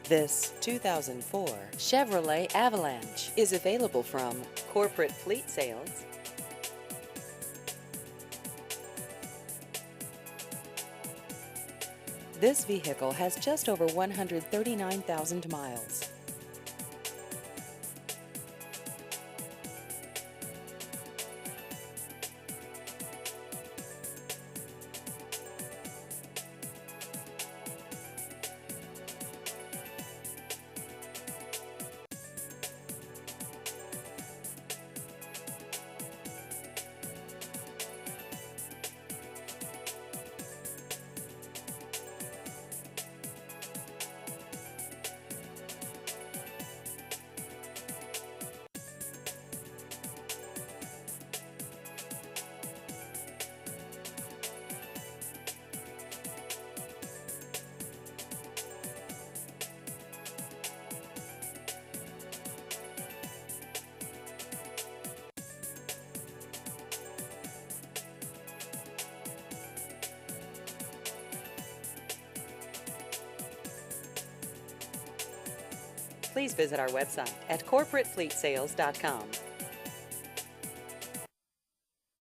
This 2004 Chevrolet Avalanche is available from Corporate Fleet Sales. This vehicle has just over 139,000 miles. Please visit our website at corporatefleetsales.com.